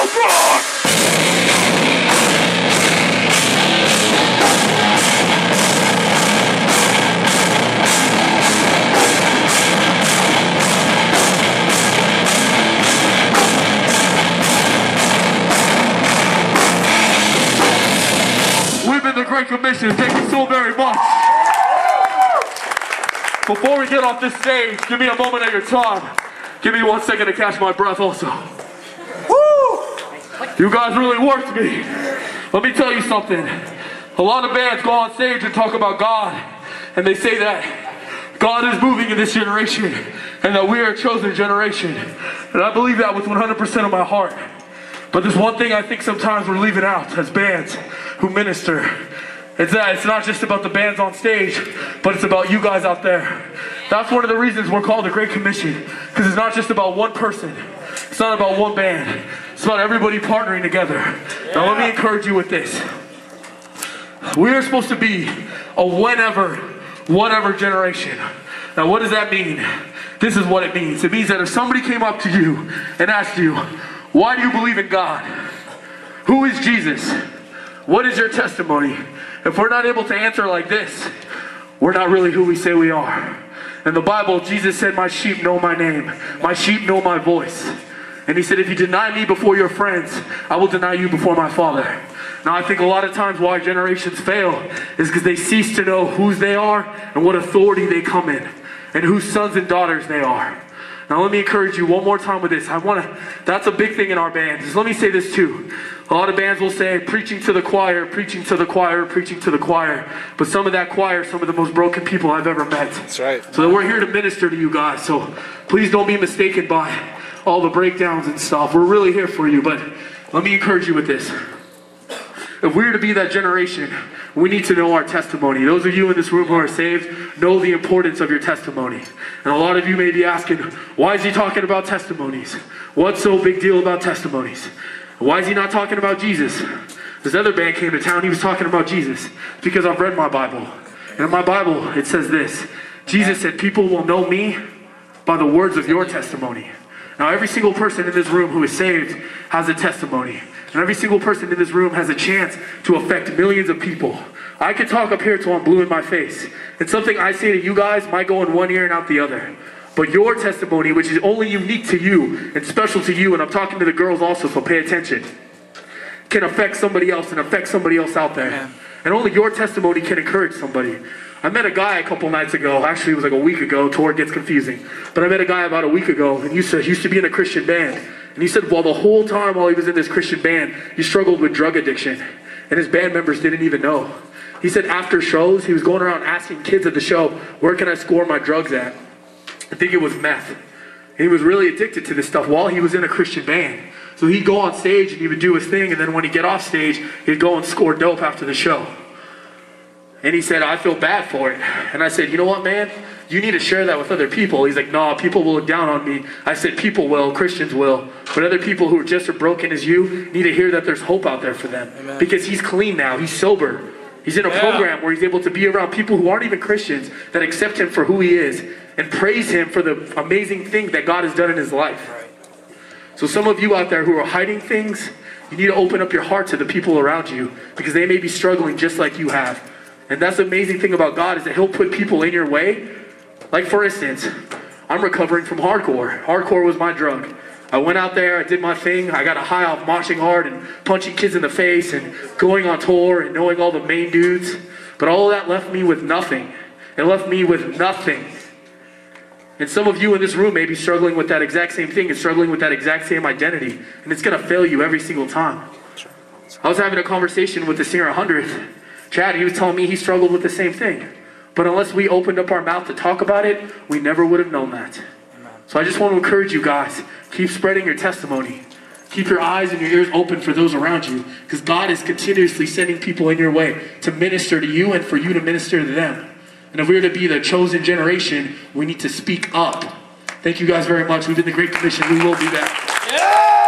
Oh God! Women, the Great Commission, thank you so very much. Before we get off this stage, give me a moment of your time. Give me 1 second to catch my breath also. Woo! You guys really worked me. Let me tell you something. A lot of bands go on stage and talk about God, and they say that God is moving in this generation, and that we are a chosen generation. And I believe that with 100% of my heart. But there's one thing I think sometimes we're leaving out as bands who minister. It's that it's not just about the bands on stage, but it's about you guys out there. That's one of the reasons we're called the Great Commission, because it's not just about one person. It's not about one band. It's about everybody partnering together. Now let me encourage you with this. We are supposed to be a whenever, whatever generation. Now what does that mean? This is what it means. It means that if somebody came up to you and asked you, why do you believe in God? Who is Jesus? What is your testimony? If we're not able to answer like this, we're not really who we say we are. In the Bible, Jesus said, my sheep know my name. My sheep know my voice. And he said, if you deny me before your friends, I will deny you before my Father. Now I think a lot of times why generations fail is because they cease to know whose they are and what authority they come in and whose sons and daughters they are. Now let me encourage you one more time with this. That's a big thing in our bands. Let me say this too. A lot of bands will say, preaching to the choir, preaching to the choir, preaching to the choir. But some of that choir are some of the most broken people I've ever met. That's right. So we're here to minister to you guys. So please don't be mistaken by all the breakdowns and stuff. We're really here for you. But let me encourage you with this. If we're to be that generation, we need to know our testimony. Those of you in this room who are saved know the importance of your testimony. And a lot of you may be asking, why is he talking about testimonies? What's so big deal about testimonies? Why is he not talking about Jesus? This other band came to town, he was talking about Jesus. It's because I've read my Bible. And in my Bible, it says this. Jesus said, people will know me by the words of your testimony. Now, every single person in this room who is saved has a testimony. And every single person in this room has a chance to affect millions of people. I could talk up here till I'm blue in my face. And something I say to you guys might go in one ear and out the other. But your testimony, which is only unique to you and special to you, and I'm talking to the girls also, so pay attention, can affect somebody else and affect somebody else out there. Yeah. And only your testimony can encourage somebody. I met a guy a couple nights ago, actually it was like a week ago, tour gets confusing. But I met a guy about a week ago, and he used to be in a Christian band. And he said, well, the whole time while he was in this Christian band, he struggled with drug addiction. And his band members didn't even know. He said after shows, he was going around asking kids at the show, where can I score my drugs at? I think it was meth. And he was really addicted to this stuff while he was in a Christian band. So he'd go on stage and he would do his thing, and then when he'd get off stage, he'd go and score dope after the show. And he said, I feel bad for it. And I said, you know what, man? You need to share that with other people. He's like, no, people will look down on me. I said, people will, Christians will. But other people who are just as broken as you need to hear that there's hope out there for them. Amen. Because he's clean now, he's sober. He's in a program where he's able to be around people who aren't even Christians that accept him for who he is and praise him for the amazing thing that God has done in his life. So some of you out there who are hiding things, you need to open up your heart to the people around you because they may be struggling just like you have. And that's the amazing thing about God is that he'll put people in your way. Like for instance, I'm recovering from hardcore. Hardcore was my drug. I went out there, I did my thing, I got a high off moshing hard and punching kids in the face and going on tour and knowing all the main dudes. But all of that left me with nothing. It left me with nothing. And some of you in this room may be struggling with that exact same thing and struggling with that exact same identity. And it's going to fail you every single time. I was having a conversation with the singer 100th. Chad, he was telling me he struggled with the same thing. But unless we opened up our mouth to talk about it, we never would have known that. So I just want to encourage you guys, keep spreading your testimony. Keep your eyes and your ears open for those around you, because God is continuously sending people in your way to minister to you and for you to minister to them. And if we're to be the chosen generation, we need to speak up. Thank you guys very much. We've been the Great Commission. We will be back. Yeah!